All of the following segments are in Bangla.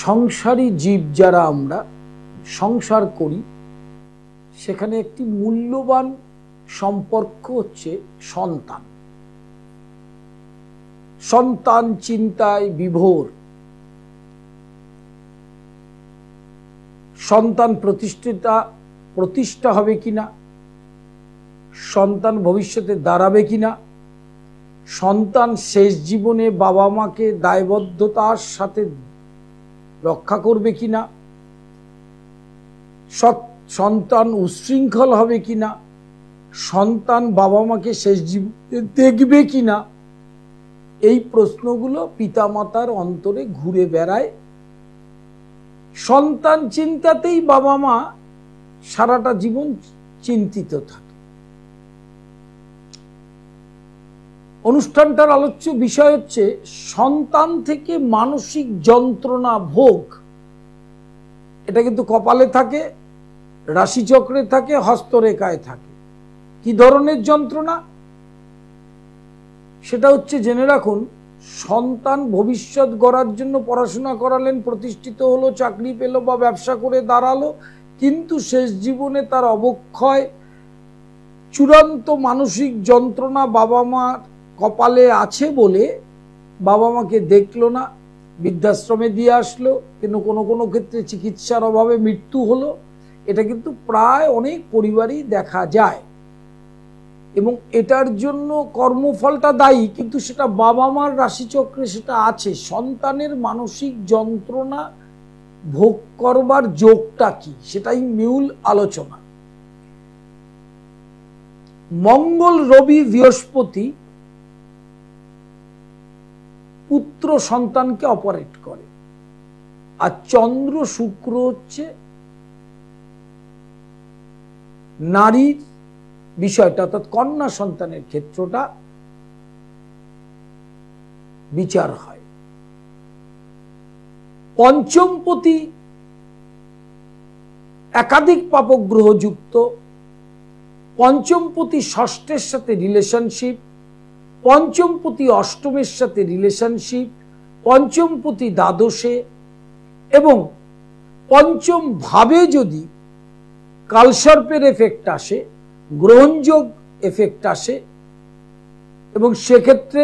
সংসারী জীব যারা আমরা সংসার করি, সেখানে একটি মূল্যবান সম্পর্ক হচ্ছে সন্তান। সন্তান চিন্তায় বিভোর, সন্তান প্রতিষ্ঠা হবে কিনা, সন্তান ভবিষ্যতে দাঁড়াবে কিনা, সন্তান শেষ জীবনে বাবা মাকে দায়বদ্ধতার সাথে রক্ষা করবে কিনা, সন্তান উচ্ছৃঙ্খল হবে কিনা, সন্তান বাবা মাকে শেষ জীবনে দেখবে কিনা, এই প্রশ্নগুলো পিতামাতার অন্তরে ঘুরে বেড়ায়। সন্তান চিন্তাতেই বাবা মা সারাটা জীবন চিন্তিত থাকে। অনুষ্ঠানটার আলোচ্য বিষয় হচ্ছে সন্তান থেকে মানসিক যন্ত্রণা ভোগ। এটা কিন্তু কপালে থাকে, রাশিচক্রে থাকে, হস্তরেখায় থাকে। কি ধরনের যন্ত্রণা সেটা হচ্ছে জেনে রাখুন। সন্তান ভবিষ্যৎ গড়ার জন্য পড়াশোনা করালেন, প্রতিষ্ঠিত হলো, চাকরি পেল বা ব্যবসা করে দাঁড়ালো, কিন্তু শেষ জীবনে তার অবক্ষয়, চূড়ান্ত মানসিক যন্ত্রণা বাবা মার কপালে আছে বলে বাবা মাকে দেখলো না, বৃদ্ধাশ্রমে দিয়ে আসলো, কিন্তু কোনো কোনো ক্ষেত্রে চিকিৎসার অভাবে মৃত্যু হলো। এটা কিন্তু প্রায় অনেক পরিবারই দেখা যায় এবং এটার জন্য কর্মফলটা দায়ী, কিন্তু সেটা বাবা মার রাশিচক্রে সেটা আছে। সন্তানের মানসিক যন্ত্রণা ভোগ করবার যোগটা কি, সেটাই মূল আলোচনা। মঙ্গল, রবি, বৃহস্পতি পুত্র সন্তানকে অপারেট করে, আর চন্দ্র শুক্র হচ্ছে নারীর বিষয়টা, অর্থাৎ কন্যা সন্তানের ক্ষেত্রটা বিচার হয়। পঞ্চমপতি একাধিক পাপগ্রহ যুক্ত, পঞ্চমপতি ষষ্ঠের সাথে রিলেশনশিপ, পঞ্চমপতি অষ্টমের সাথে রিলেশনশিপ, পঞ্চমপতি দ্বাদশে, এবং পঞ্চম ভাবে যদি কালসর্পের এফেক্ট আসে, গ্রহণযোগ এফেক্ট আসে, এবং সেক্ষেত্রে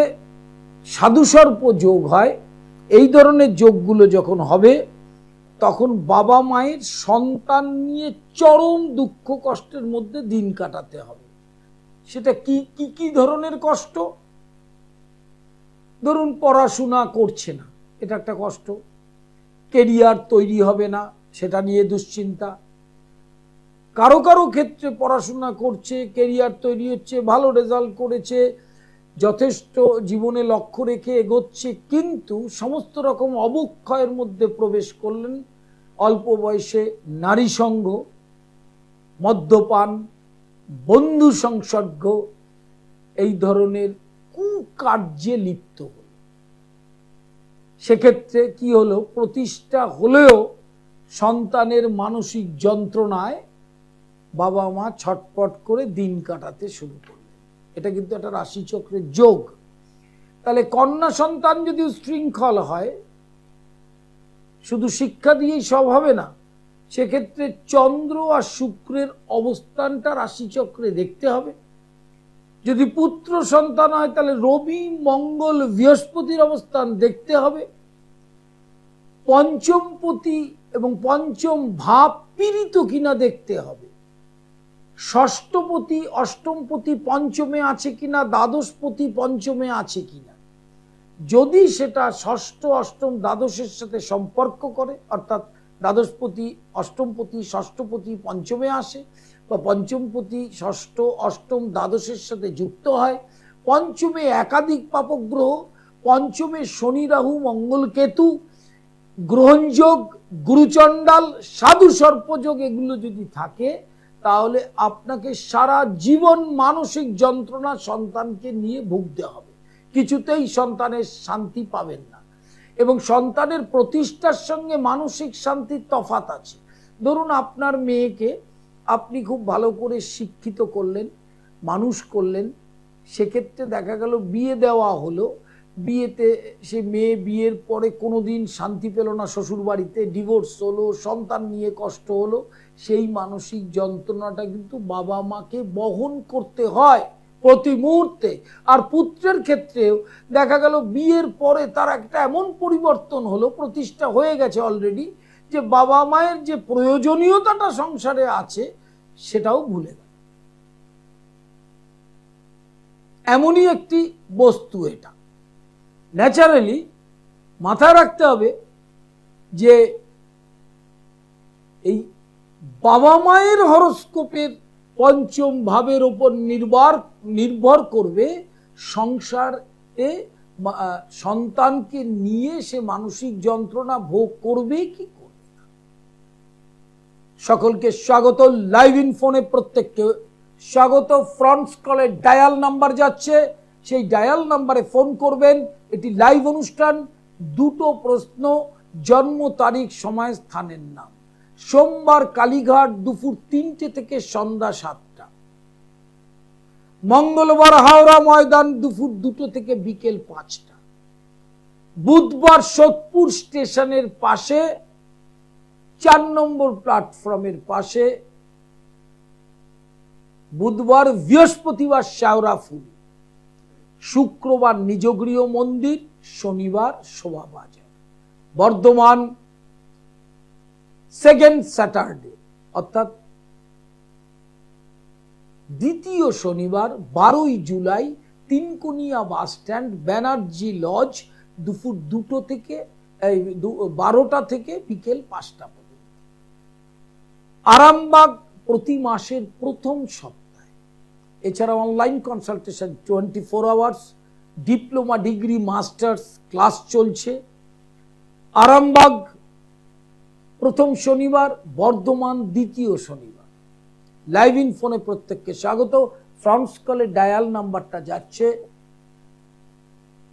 সাধুসর্প যোগ হয়। এই ধরনের যোগগুলো যখন হবে তখন বাবা মায়ের সন্তান নিয়ে চরম দুঃখ কষ্টের মধ্যে দিন কাটাতে হবে। সেটা কি কি কি ধরনের কষ্ট? ধরুন পড়াশোনা করছে না, এটা একটা কষ্ট। কেরিয়ার তৈরি হবে না, সেটা নিয়ে দুশ্চিন্তা। কারো কারো ক্ষেত্রে পড়াশোনা করছে, কেরিয়ার তৈরি হচ্ছে, ভালো রেজাল্ট করেছে, যথেষ্ট জীবনে লক্ষ্য রেখে এগোচ্ছে, কিন্তু সমস্ত রকম অবক্ষয়ের মধ্যে প্রবেশ করলেন। অল্প বয়সে নারী সঙ্গ, মদ্যপান, বন্ধু সংসর্গ, এই ধরনের কুকার্যে লিপ্ত হল। সেক্ষেত্রে কি হলো, প্রতিষ্ঠা হলেও সন্তানের মানসিক যন্ত্রণায় বাবা মা ছটপট করে দিন কাটাতে শুরু করলেন। এটা কিন্তু একটা রাশিচক্রের যোগ। তাহলে কন্যা সন্তান যদি উচ্ছৃঙ্খল হয়, শুধু শিক্ষা দিয়েই সব হবে না, সেক্ষেত্রে চন্দ্র আর শুক্রের অবস্থানটা রাশিচক্রে দেখতে হবে। যদি পুত্র সন্তান হয় তাহলে রবি, মঙ্গল, বৃহস্পতির অবস্থান দেখতে হবে। পঞ্চমপতি এবং পঞ্চম ভাব পীড়িত কিনা দেখতে হবে। ষষ্ঠপতি, অষ্টমপতি পঞ্চমে আছে কিনা, দ্বাদশপতি পঞ্চমে আছে কিনা। যদি সেটা ষষ্ঠ, অষ্টম, দ্বাদশের সাথে সম্পর্ক করে, অর্থাৎ দ্বাদশপতি, অষ্টমপতি, ষষ্ঠপতি পঞ্চমে আসে, বা পঞ্চমপতি ষষ্ঠ, অষ্টম, দ্বাদশের সাথে যুক্ত হয়, পঞ্চমে একাধিক পাপগ্রহ, পঞ্চমে শনি, রাহু, মঙ্গল, কেতু, গ্রহণযোগ, গুরুচণ্ডাল, সাধু সর্পযোগ, এগুলো যদি থাকে, তাহলে আপনাকে সারা জীবন মানসিক যন্ত্রণা সন্তানকে নিয়ে ভুগতে হবে। কিছুতেই সন্তানের শান্তি পাবেন না, এবং সন্তানের প্রতিষ্ঠার সঙ্গে মানসিক শান্তির তফাৎ আছে। ধরুন আপনার মেয়েকে আপনি খুব ভালো করে শিক্ষিত করলেন, মানুষ করলেন, সেক্ষেত্রে দেখা গেল বিয়ে দেওয়া হলো, বিয়েতে সে মেয়ে বিয়ের পরে কোনোদিন শান্তি পেল না, শ্বশুর বাড়িতে ডিভোর্স হলো, সন্তান নিয়ে কষ্ট হলো, সেই মানসিক যন্ত্রণাটা কিন্তু বাবা মাকে বহন করতে হয় প্রতি মুহূর্তে। আর পুত্রের ক্ষেত্রেও দেখা গেল বিয়ের পরে তার একটা এমন পরিবর্তন হলো, প্রতিষ্ঠা হয়ে গেছে অলরেডি, যে বাবা মায়ের যে প্রয়োজনীয়তাটা সংসারে আছে সেটাও ভুলে গেল। এমনই একটি বস্তু এটা। ন্যাচারালি মাথায় রাখতে হবে যে এই বাবা মায়ের হরোস্কোপের পঞ্চম ভাবের উপর নির্ভর করবে সংসারে সন্তানকে নিয়ে সে মানসিক যন্ত্রণা ভোগ করবে কি করবে না। সকলকে স্বাগত লাইভ ইন ফোনে, প্রত্যেককে স্বাগত। ফ্রন্টস কলে ডায়াল নাম্বার যাচ্ছে, সেই ডায়াল নাম্বারে ফোন করবেন। এটি লাইভ অনুষ্ঠান। দুটো প্রশ্ন, জন্ম তারিখ, সময়, স্থানের নাম। সোমবার কালীঘাট দুপুর 3টে থেকে সন্ধ্যা 7টা। মঙ্গলবার হাওড়া ময়দান দুপুর 2টো থেকে বিকেল 5টা। বুধবার সোদপুর স্টেশনের পাশে 4 নম্বর প্ল্যাটফর্মের পাশে। বুধবার বৃহস্পতিবার শেওড়াফুলি, শুক্রবার নিজগৃহ মন্দির, শনিবার শোভাবাজার। বর্ধমান সেকেন্ড স্যাটারডে অর্থাৎ দ্বিতীয় শনিবার 12ই জুলাই, Tinkuniya bus stand, Banerjee lodge, দুপুর 2টো থেকে 12টা থেকে বিকেল 5টা পর্যন্ত। আরামবাগ প্রতি মাসের প্রথম সপ্তাহে। এছাড়া online consultation 24 hours, diploma, degree, masters class চলছে। আরামবাগ প্রথম শনিবার, বর্ধমান দ্বিতীয় শনিবার। লাইভ ইন ফোনে প্রত্যেককে স্বাগত। ফ্রন্টস কলে ডায়াল নাম্বারটা যাচ্ছে,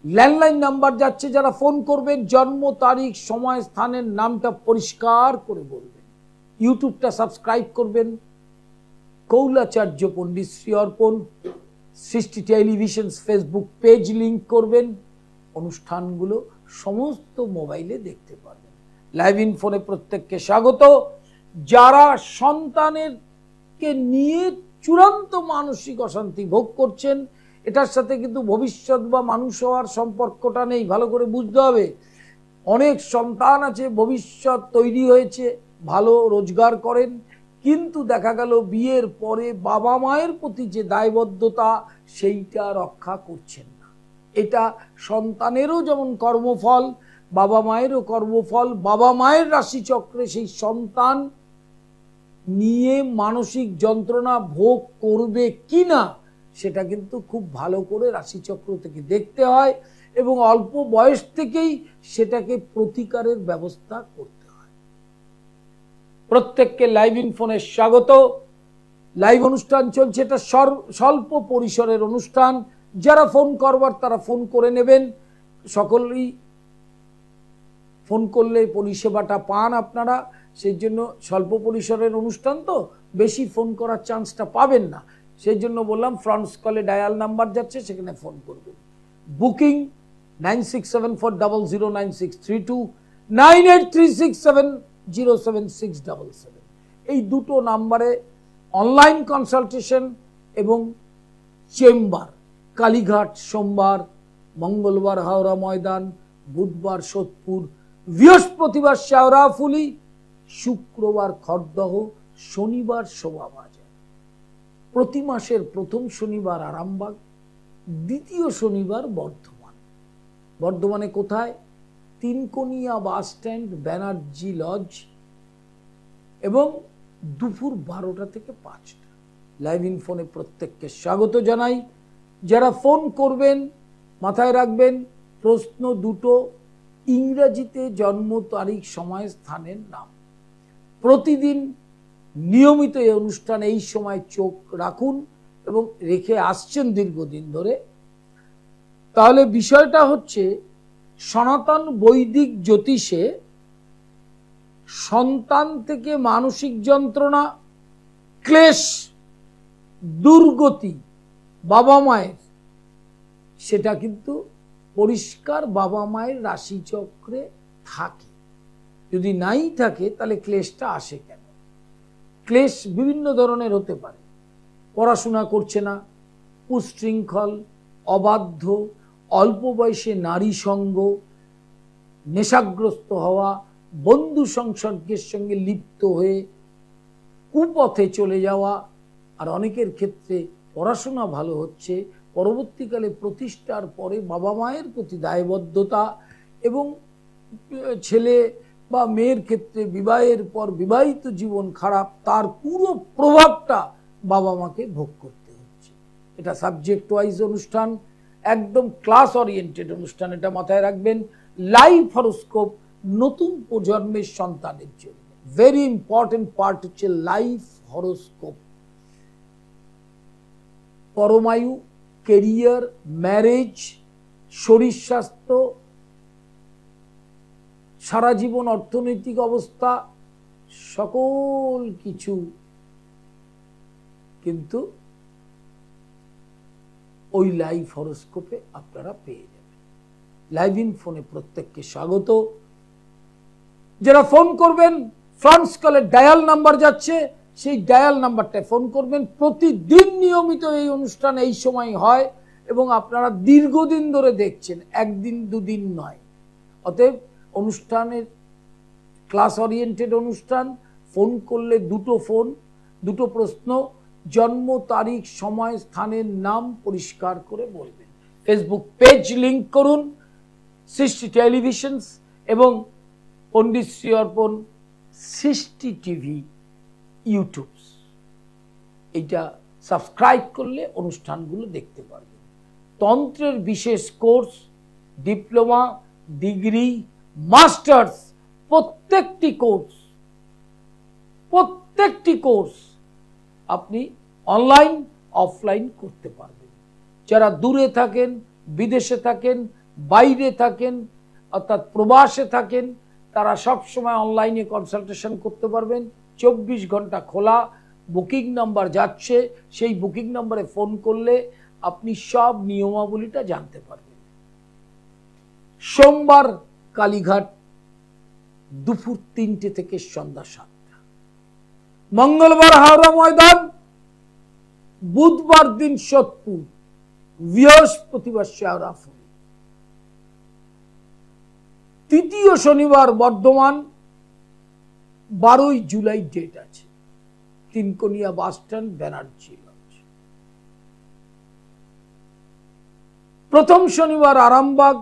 ল্যান্ডলাইন নাম্বার যাচ্ছে। যারা ফোন করবেন জন্ম তারিখ, সময়, স্থানের নামটা পরিষ্কার করে বলবেন। ইউটিউবটা সাবস্ক্রাইব করবেন, কৌলাচার্য পণ্ডিত শ্রী অর্পণ। সৃষ্টি টেলিভিশন ফেসবুক পেজ লিংক করবেন, অনুষ্ঠানগুলো সমস্ত মোবাইলে দেখতে পারবেন। লাইভ ইন ফোনে প্রত্যেককে স্বাগত। যারা সন্তানেরকে নিয়ে চূড়ান্ত মানসিক অশান্তি ভোগ করছেন, এটার সাথে কিন্তু ভবিষ্যৎ বা মানুষ হওয়ার সম্পর্কটা নেই, ভালো করে বুঝতে হবে। অনেক সন্তান আছে, ভবিষ্যৎ তৈরি হয়েছে, ভালো রোজগার করেন, কিন্তু দেখা গেল বিয়ের পরে বাবা মায়ের প্রতি যে দায়বদ্ধতা সেইটা রক্ষা করছেন না। এটা সন্তানেরও যেমন কর্মফল, বাবা মায়েরও কর্মফল। বাবা মায়ের রাশিচক্রে সেই সন্তান নিয়ে মানসিক যন্ত্রণা ভোগ করবে কিনা সেটা কিন্তু খুব ভালো করে রাশিচক্র থেকে দেখতে হয়, এবং অল্প বয়স থেকেই সেটাকে প্রতিকারের ব্যবস্থা করতে হয়। প্রত্যেককে লাইভ ইন ফোনে স্বাগত। লাইভ অনুষ্ঠান চলছে, এটা স্বল্প পরিসরের অনুষ্ঠান। যারা ফোন করবার তারা ফোন করে নেবেন। সকলেই ফোন করলে পরিষেবাটা পান আপনারা, সেই জন্য স্বল্প পরিসরের অনুষ্ঠান তো বেশি ফোন করার চান্সটা পাবেন না। সেই জন্য বললাম ফ্রন্টস কলে ডায়াল নাম্বার যাচ্ছে, সেখানে ফোন করবেন। বুকিং 9674009632, 9836707677। এই দুটো নাম্বারে অনলাইন কনসালটেশন এবং চেম্বার। কালীঘাট সোমবার, মঙ্গলবার হাওড়া ময়দান, বুধবার সোদপুর, বৃহস্পতিবার শেওড়াফুলি, শুক্রবার খড়দহ, শনিবার শোভাবাজার। প্রতি মাসের প্রথম শনিবার আরামবাগ, দ্বিতীয় শনিবার বর্ধমান। বর্ধমানে কোথায়? তিনকুনিয়া বাস স্ট্যান্ড, ব্যানার্জি লজ, এবং দুপুর 12টা থেকে 5টা। লাইভ ইন ফোনে প্রত্যেককে স্বাগত জানাই। যারা ফোন করবেন মাথায় রাখবেন প্রশ্ন দুটো, ইংরেজিতে জন্ম তারিখ, সময়, স্থানের নাম। প্রতিদিন নিয়মিত এই অনুষ্ঠানে এই সময় চোখ রাখুন এবং রেখে আসছেন দীর্ঘদিন ধরে। তাহলে বিষয়টা হচ্ছে, সনাতন বৈদিক জ্যোতিষে সন্তান থেকে মানসিক যন্ত্রণা, ক্লেশ, দুর্গতি বাবা মায়ের, সেটা কিন্তু পরিষ্কার বাবা মায়ের রাশিচক্রে থাকে। যদি নাই থাকে তাহলে ক্লেশটা আসে কেন? ক্লেশ বিভিন্ন ধরনের হতে পারে। পড়াশোনা করছে না, উচ্ছৃঙ্খল, অবাধ্য, অল্প বয়সে নারী সঙ্গ, নেশাগ্রস্ত হওয়া, বন্ধু সংসর্গের সঙ্গে লিপ্ত হয়ে কুপথে চলে যাওয়া। আর অনেকের ক্ষেত্রে পড়াশোনা ভালো হচ্ছে, পরবর্তীকালে প্রতিষ্ঠার পরে বাবা মায়ের প্রতি দায়বদ্ধতা, এবং ছেলে বা মেয়ের ক্ষেত্রে বিবাহের পর বিবাহিত জীবন খারাপ, তার পুরো প্রভাবটা বাবা মাকে ভোগ করতে হচ্ছে। এটা সাবজেক্ট ওয়াইজ অনুষ্ঠান, একদম ক্লাস ওরিয়েন্টেড অনুষ্ঠান, এটা মাথায় রাখবেন। লাইভ হরোস্কোপ নতুন প্রজন্মের সন্তানের জন্য ভেরি ইম্পর্টেন্ট পার্ট হচ্ছে লাইভ হরোস্কোপ। পরমায়ু, কেরিয়ার, ম্যারেজ, শরীর স্বাস্থ্য, সারা জীবন অর্থনৈতিক অবস্থা, সকল কিছু কিন্তু ওই লাইভ হরোস্কোপে আপনারা পেয়ে যাবেন। লাইভ ইন ফোনে প্রত্যেককে স্বাগত। যারা ফোন করবেন, ফ্রান্স কলের ডায়াল নাম্বার যাচ্ছে, সেই ডায়াল নাম্বারটায় ফোন করবেন। প্রতিদিন নিয়মিত এই অনুষ্ঠান এই সময় হয় এবং আপনারা দীর্ঘদিন ধরে দেখছেন, একদিন দুদিন নয়। অতএব অনুষ্ঠানের ক্লাস ওরিয়েন্টেড অনুষ্ঠান। ফোন করলে দুটো ফোন, দুটো প্রশ্ন, জন্ম তারিখ, সময়, স্থানের নাম পরিষ্কার করে বলবেন। ফেসবুক পেজ লিংক করুন, সৃষ্টি টেলিভিশনস এবং পণ্ডিত শ্রী অর্পণ সৃষ্টি টিভি ইউটিউব, এইটা সাবস্ক্রাইব করলে অনুষ্ঠানগুলো দেখতে পারবেন। তন্ত্রের বিশেষ কোর্স, ডিপ্লোমা, ডিগ্রি, মাস্টার্স, প্রত্যেকটি কোর্স আপনি অনলাইন অফলাইন করতে পারবেন। যারা দূরে থাকেন, বিদেশে থাকেন, বাইরে থাকেন, অর্থাৎ প্রবাসে থাকেন, তারা সব সময় অনলাইনে কনসালটেশন করতে পারবেন। 24 ঘন্টা খোলা। বুকিং নাম্বার যাচ্ছে, সেই বুকিং নাম্বারে ফোন করলে আপনি সব নিয়মাবলীটা জানতে পারবেন। সোমবার কালীঘাট দুপুর 3টে থেকে সন্ধ্যা 7টা, মঙ্গলবার হাওড়া ময়দান, বুধবার দিন সোদপুর, বৃহস্পতিবার শেওড়াফুলি, তৃতীয় শনিবার বর্ধমান, 12ই জুলাই ডেট আছে, Tinkonia bus stand, Banerjee lodge. প্রথম শনিবার আরামবাগ,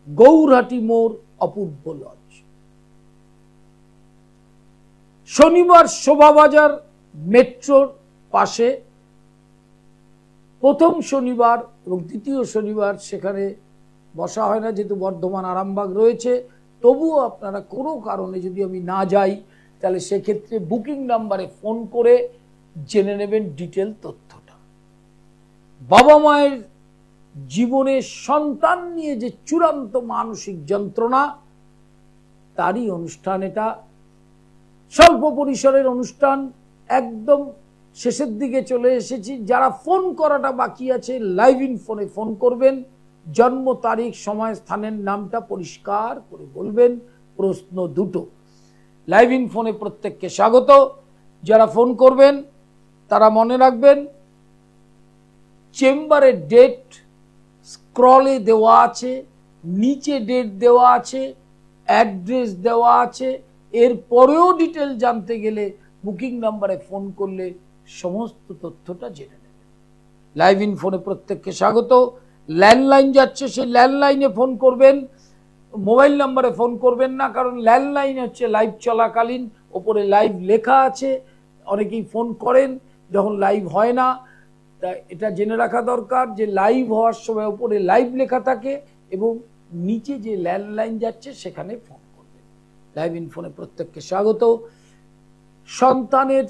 গৌরহাটি মোড়, অপূর্ব লজ। শনিবার শোভাবাজার মেট্রোর পাশে প্রথম শনিবার এবং দ্বিতীয় শনিবার, সেখানে বসা হয় না যেহেতু বর্ধমান আরামবাগ রয়েছে। তবুও আপনারা কোনো কারণে যদি আমি না যাই, তাহলে সেক্ষেত্রে বুকিং নাম্বারে ফোন করে জেনে নেবেন ডিটেল তথ্যটা। বাবা মায়ের জীবনে সন্তান নিয়ে যে চূড়ান্ত মানসিক যন্ত্রণা, তারই অনুষ্ঠান এটা। স্বল্প পরিসরের অনুষ্ঠান, একদম শেষের দিকে চলে এসেছি। যারা ফোন করাটা বাকি আছে, লাইভ ইন ফোনে ফোন করবেন, জন্ম তারিখ, সময়, স্থানের নামটা পরিষ্কার করে বলবেন। প্রশ্ন দুটো। লাইভ ইন ফোনে প্রত্যেককে স্বাগত। যারা ফোন করবেন তারা মনে রাখবেন, চেম্বারের ডেট স্ক্রলে দেওয়া আছে, নিচে ডেট দেওয়া আছে, অ্যাড্রেস দেওয়া আছে। এর পরেও ডিটেল জানতে গেলে বুকিং নাম্বারে ফোন করলে সমস্ত তথ্যটা জেনে নেবেন। লাইভ ইন ফোনে প্রত্যেককে স্বাগত। ল্যান্ডলাইন যাচ্ছে, সেই ল্যান্ডলাইনে ফোন করবেন, মোবাইল নাম্বারে ফোন করবেন না, কারণ ল্যান্ডলাইন হচ্ছে লাইভ চলাকালীন, ওপরে লাইভ লেখা আছে। অনেকেই ফোন করেন যখন লাইভ হয় না, তা এটা জেনে রাখা দরকার যে লাইভ হওয়ার সময় ওপরে লাইভ লেখা থাকে এবং নিচে যে ল্যান্ডলাইন যাচ্ছে সেখানে ফোন করবেন। লাইভ ইন ফোনে প্রত্যেককে স্বাগত। সন্তানের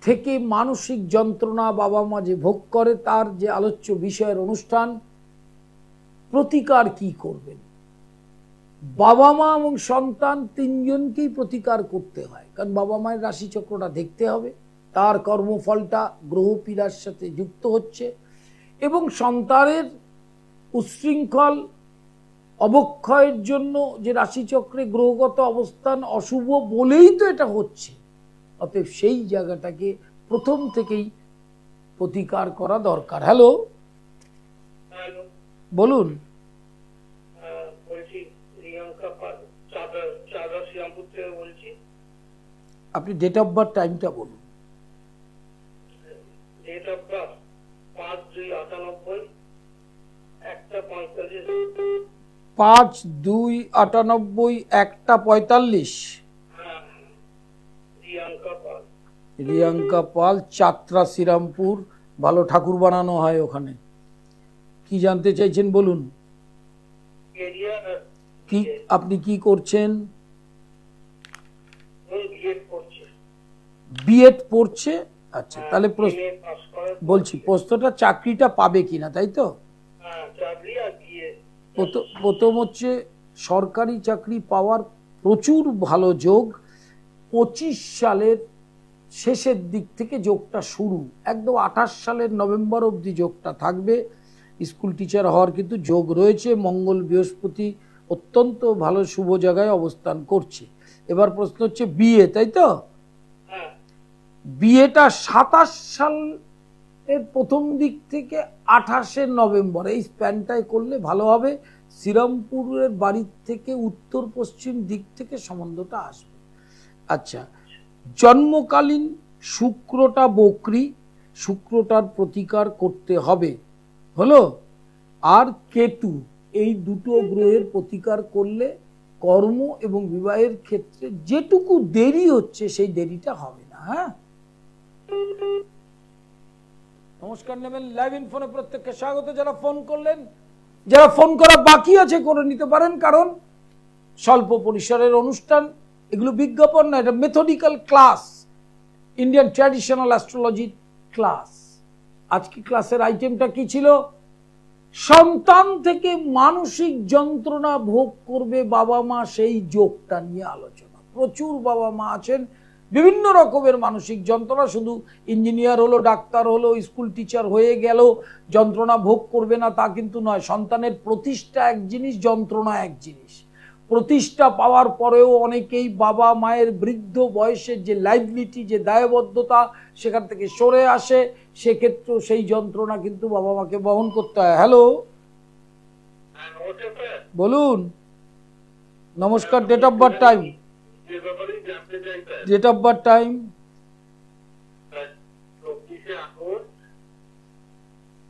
থেকে মানসিক যন্ত্রণা বাবা মা যে ভোগ করে, তার যে আলোচ্য বিষয়ের অনুষ্ঠান, প্রতিকার কি করবেন। বাবা মা এবং সন্তান তিনজনকেই প্রতিকার করতে হয়, কারণ বাবা মায়ের রাশিচক্রটা দেখতে হবে, তার কর্মফলটা গ্রহ পীড়ার সাথে যুক্ত হচ্ছে, এবং সন্তানের উচ্ছৃঙ্খল অবক্ষয়ের জন্য যে রাশিচক্রে গ্রহগত অবস্থান অশুভ বলেই তো এটা হচ্ছে। অতএব সেই জায়গাটাকে প্রথম থেকেই প্রতিকার করা দরকার। হ্যালো, বলুন। আপনি ডেট অফ বার্থ টাইমটা বলুন। Date of birth 5/2/98, 1:45। 5/2/98, 1:45। Riyanka Pal, Chatra, Srirampur. ভালো ঠাকুর বানানো হয় ওখানে। কি জানতে চাইছেন বলুন। কি আপনি কি করছেন? বিএড পড়ছে। আচ্ছা, তাহলে বলছি প্রশ্নটা চাকরিটা পাবে কিনা, তাই তো? প্রথম হচ্ছে সরকারি চাকরি পাওয়ার প্রচুর ভালো যোগ। 25 সালের শেষের দিক থেকে যোগটা শুরু, একদম 28 সালের নভেম্বর অবধি যোগটা থাকবে। স্কুল টিচার হওয়ার কিন্তু যোগ রয়েছে। মঙ্গল বৃহস্পতি অত্যন্ত ভালো শুভ জায়গায় অবস্থান করছে। এবার প্রশ্ন হচ্ছে বিয়ে, তাই তো? বিয়েটা 27 সালের প্রথম দিক থেকে 28 নভেম্বর এই স্প্যানটায় করলে ভালো হবে। শ্রীরামপুরের বাড়ির থেকে উত্তর পশ্চিম দিক থেকে সম্বন্ধটা আসবে। আচ্ছা, জন্মকালীন শুক্রটা বকরি, শুক্রটার প্রতিকার করতে হবে, হলো। আর কেতু, এই দুটো গ্রহের প্রতিকার করলে কর্ম এবং বিবাহের ক্ষেত্রে যেটুকু দেরি হচ্ছে সেই দেরিটা হবে না। হ্যাঁ, নমস্কার নেবেন লাইভ ইনফোনে প্রত্যেককে স্বাগত। যারা ফোন করলেন, যারা ফোন করা বাকি আছে করে নিতে পারেন, কারণ স্বল্প পরিসরের অনুষ্ঠান, এগুলো বিজ্ঞাপন না, এটা methodical class, Indian traditional astrology class. আজকে ক্লাসের আইটেমটা কি ছিল? সন্তান থেকে মানসিক যন্ত্রণা ভোগ করবে বাবা মা, সেই যোগটা নিয়ে আলোচনা। প্রচুর বাবা মা আছেন বিভিন্ন রকমের মানসিক যন্ত্রণা, শুধু ইঞ্জিনিয়ার হলো, ডাক্তার হলো, স্কুল টিচার হয়ে গেল যন্ত্রণা ভোগ করবে না তা কিন্তু নয়। সন্তানের প্রতিষ্ঠা এক জিনিস, যন্ত্রণা এক জিনিস। প্রতিষ্ঠা পাওয়ার পরেও অনেকেই বাবা মায়ের বৃদ্ধ বয়সের যে লাইবিলিটি, যে দায়বদ্ধতা, সেখান থেকে সরে আসে। সেক্ষেত্রেও সেই যন্ত্রণা কিন্তু বাবা মাকে বহন করতে হয়। হ্যালো, বলুন। নমস্কার, date of birth time. Date of birth time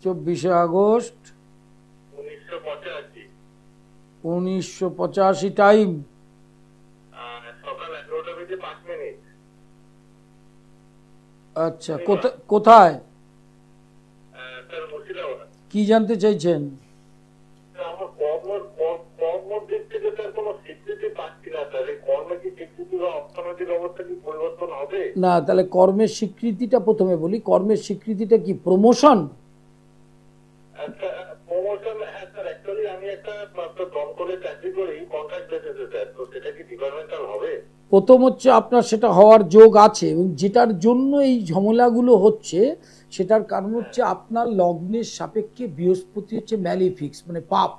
24 August 1985। Time সকাল 11:05। আচ্ছা, কোথায়? কি জানতে চাইছেন? না, তাহলে কর্মের স্বীকৃতিটা প্রথমে বলি। কর্মের স্বীকৃতিটা কি? প্রমোশন? প্রথম হচ্ছে আপনার সেটা হওয়ার যোগ আছে, এবং যেটার জন্য এই ঝামেলাগুলো হচ্ছে সেটার কারণ হচ্ছে আপনার লগ্নের সাপেক্ষে বৃহস্পতি হচ্ছে ম্যালিফিক্স, মানে পাপ,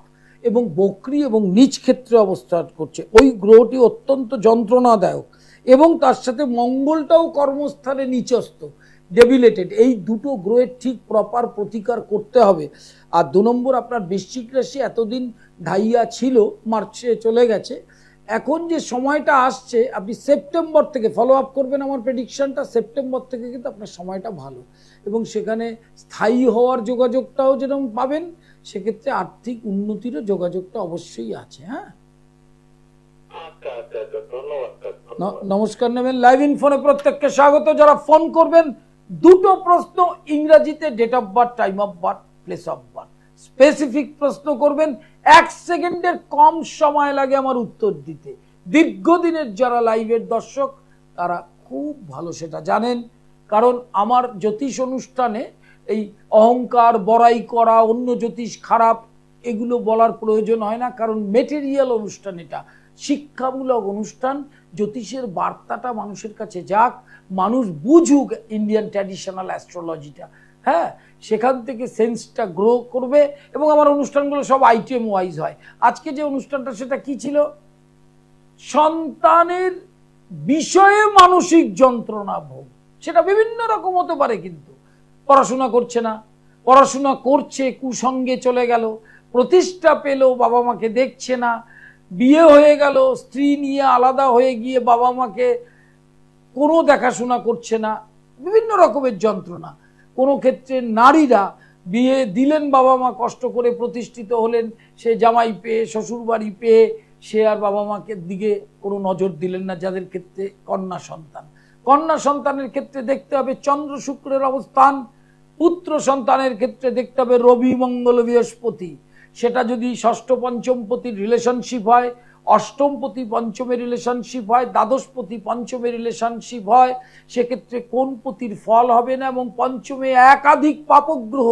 এবং বক্রী এবং নিজ ক্ষেত্রে অবস্থান করছে। ওই গ্রহটি অত্যন্ত যন্ত্রণাদায়ক, এবং তার সাথে মঙ্গলটাও কর্মস্থানে নিচস্থ, ডেবিলেটেড। এই দুটো গ্রহের ঠিক প্রপার প্রতিকার করতে হবে। আর 2 নম্বর, আপনার বৃশ্চিক রাশি এতদিন ঢাইয়া ছিল, মার্চে চলে গেছে। এখন যে সময়টা আসছে, আপনি সেপ্টেম্বর থেকে ফলো আপ করবেন আমার প্রেডিকশনটা। সেপ্টেম্বর থেকে কিন্তু আপনার সময়টা ভালো, এবং সেখানে স্থায়ী হওয়ার যোগাযোগটাও যেরকম পাবেন, সেক্ষেত্রে আর্থিক উন্নতিরও যোগাযোগটা অবশ্যই আছে। হ্যাঁ, নমস্কার নেবেন লাইভ ইনফোনে প্রত্যেককে স্বাগত। যারা ফোন করবেন, দুটো প্রশ্ন ইংরেজিতে, date of birth, time of birth, place of birth. Specific প্রশ্ন করবেন, 1 সেকেন্ডের কম সময় লাগে আমার উত্তর দিতে। দীর্ঘদিনের যারা লাইভের দর্শক তারা খুব ভালো সেটা জানেন, কারণ আমার জ্যোতিষ অনুষ্ঠানে এই অহংকার, বড়াই করা, অন্য জ্যোতিষ খারাপ, এগুলো বলার প্রয়োজন হয় না। কারণ মেটেরিয়াল অনুষ্ঠান, এটা শিক্ষামূলক অনুষ্ঠান। জ্যোতিষের বার্তাটা মানুষের কাছে যাক, মানুষ বুঝুক ইন্ডিয়ান ট্র্যাডিশনাল অ্যাস্ট্রোলজিটা, হ্যাঁ, সেখান থেকে সেন্সটা গ্রো করবে এবং আমার অনুষ্ঠানগুলো সব আইটেম ওয়াইজ হয়। আজকে যে অনুষ্ঠানটা সেটা কি ছিল, সন্তানের বিষয়ে মানসিক যন্ত্রণা ভোগ। সেটা বিভিন্ন রকম হতে পারে, কিন্তু পড়াশোনা করছে না, পড়াশোনা করছে কুসঙ্গে চলে গেল, প্রতিষ্ঠা পেল বাবা মাকে দেখছে না, বিয়ে হয়ে গেল স্ত্রী নিয়ে আলাদা হয়ে গিয়ে বাবা মাকে কোনো দেখাশোনা করছে না, বিভিন্ন রকমের যন্ত্রণা। কোনো ক্ষেত্রে নারীরা বিয়ে দিলেন, বাবা মা কষ্ট করে প্রতিষ্ঠিত হলেন, সে জামাই পেয়ে শ্বশুর বাড়ি পেয়ে সে আর বাবা মাকে দিকে কোনো নজর দিলেন না। যাদের ক্ষেত্রে কন্যা সন্তান, কন্যা সন্তানের ক্ষেত্রে দেখতে হবে চন্দ্র শুক্রের অবস্থান, পুত্র সন্তানের ক্ষেত্রে দেখতে হবে রবি মঙ্গল বৃহস্পতি। সেটা যদি ষষ্ঠ পঞ্চমপতির রিলেশনশিপ হয়, অষ্টমপতি পঞ্চমের রিলেশনশিপ হয়, দ্বাদশপতি পঞ্চমের রিলেশনশিপ হয়, সেক্ষেত্রে কোন পতির ফল হবে না। এবং পঞ্চমে একাধিক পাপগ্রহ,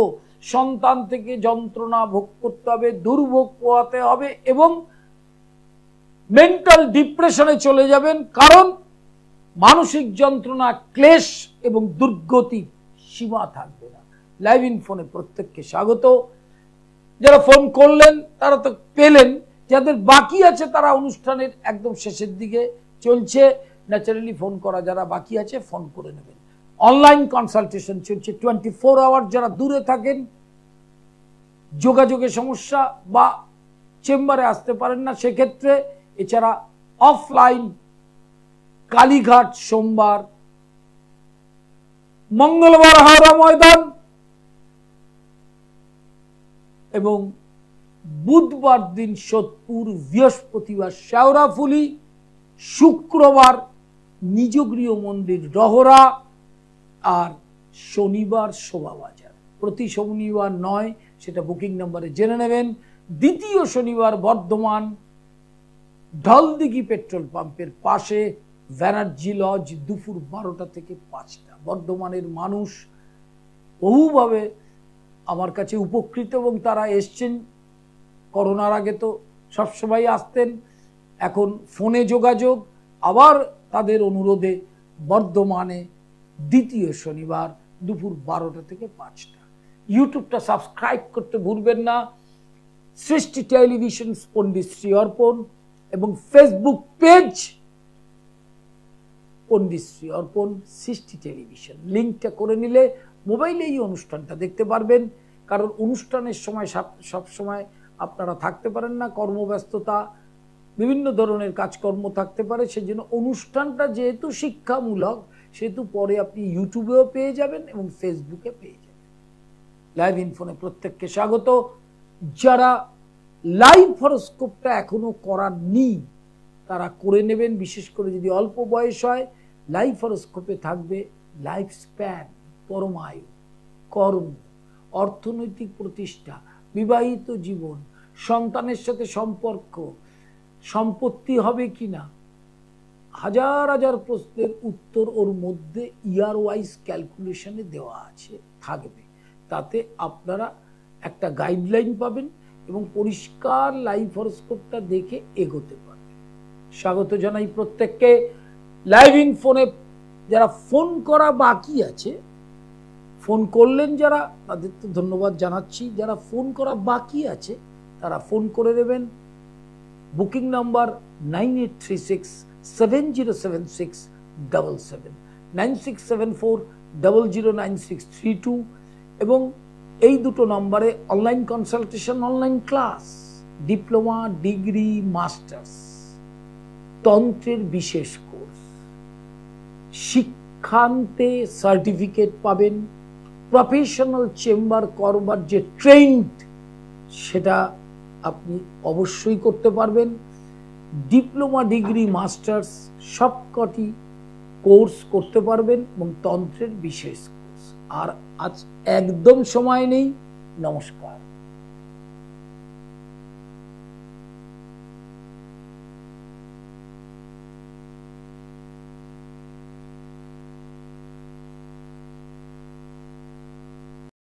সন্তান থেকে যন্ত্রণা ভোগ করতে হবে, দুর্ভোগ পোহাতে হবে এবং মেন্টাল ডিপ্রেশনে চলে যাবেন, কারণ মানসিক যন্ত্রণা, ক্লেশ এবং দুর্গতি সীমা থাকবে না। লাইভ ইন ফোনে প্রত্যেককে স্বাগত। যারা ফোন করলেন তারা তো পেলেন, যাদের বাকি আছে তারা অনুষ্ঠানের একদম শেষের দিকে চলছে। ন্যাচারালি ফোন করা যারা বাকি আছে ফোন করে নেবেন। অনলাইন কনসালটেশন চলছে 24 আওয়ার। যারা দূরে থাকেন, যোগাযোগের সমস্যা বা চেম্বারে আসতে পারেন না, সেক্ষেত্রে এছাড়া অফলাইন কালীঘাট সোমবার, মঙ্গলবার হাওড়া ময়দান এবং বুধবার দিন সোদপুর, বৃহস্পতিবার শেওড়াফুলি, শুক্রবার নিজগৃহ মন্দির রহরা আর শনিবার শোভাবাজার। প্রতি শনিবার নয়, সেটা বুকিং নাম্বারে জেনে নেবেন। দ্বিতীয় শনিবার বর্ধমান ঢলদিঘি পেট্রোল পাম্পের পাশে ব্যানার্জি লজ, দুপুর 12টা থেকে 5টা। বর্ধমানের মানুষ বহুভাবে আমার কাছে উপকৃত এবং তারা এসছেন। করোনার আগে তো সবসময় আসতেন, এখন ফোনে যোগাযোগ, আবার তাদের অনুরোধে বর্ধমানে দ্বিতীয় শনিবার দুপুর 12টা থেকে 5টা। ইউটিউবটা সাবস্ক্রাইব করতে ভুলবেন না, সৃষ্টি টেলিভিশন পণ্ডিতশ্রী অর্পণ, এবং ফেসবুক পেজ পণ্ডিতশ্রী অর্পণ সৃষ্টি টেলিভিশন। লিঙ্কটা করে নিলে মোবাইলে এই অনুষ্ঠানটা দেখতে পারবেন, কারণ অনুষ্ঠানের সময় সব সময় আপনারা থাকতে পারেন না, কর্মব্যস্ততা, বিভিন্ন ধরনের কাজকর্ম থাকতে পারে। সেজন্য অনুষ্ঠানটা যেহেতু শিক্ষামূলক, সেহেতু পরে আপনি ইউটিউবেও পেয়ে যাবেন এবং ফেসবুকে পেয়ে যাবেন। লাইভ ইনফোনে প্রত্যেককে স্বাগত। যারা লাইভ হরোস্কোপটা এখনো করাননি তারা করে নেবেন, বিশেষ করে যদি অল্প বয়স হয়। লাইভ হরোস্কোপে থাকবে লাইফ স্প্যান, পরমায়ু, কর্ম, অর্থনৈতিক প্রতিষ্ঠা, বিবাহিত জীবন, সন্তানের সাথে সম্পর্ক, সম্পত্তি হবে কিনা, হাজার হাজার প্রশ্নের উত্তর ওর মধ্যে ইয়ার ওয়াইজ ক্যালকুলেশনে দেওয়া আছে, থাকবে। তাতে আপনারা একটা গাইডলাইন পাবেন এবং পরিষ্কার লাইভ হরোস্কোপটা দেখে এগোতে পারবেন। স্বাগত জানাই প্রত্যেককে। লাইভ ইন ফোনে যারা ফোন করা বাকি আছে, ফোন করলেন যারা, তাদের তো ধন্যবাদ জানাচ্ছি। যারা ফোন করা বাকি আছে তারা ফোন করে দেবেন। বুকিং নাম্বার 9836707677, 9674009632, এবং এই দুটো নম্বরে online consultation, online class, diploma, degree, masters, তন্ত্রের বিশেষ কোর্স, শিক্ষান্তে সার্টিফিকেট পাবেন, প্রফেশনাল চেম্বার করবার যে ট্রেন্ড সেটা আপনি অবশ্যই করতে পারবেন। ডিপ্লোমা, ডিগ্রি, মাস্টার্স সবকটি কোর্স করতে পারবেন এবং তন্ত্রের বিশেষ কোর্স। আর আজ একদম সময় নেই। নমস্কার।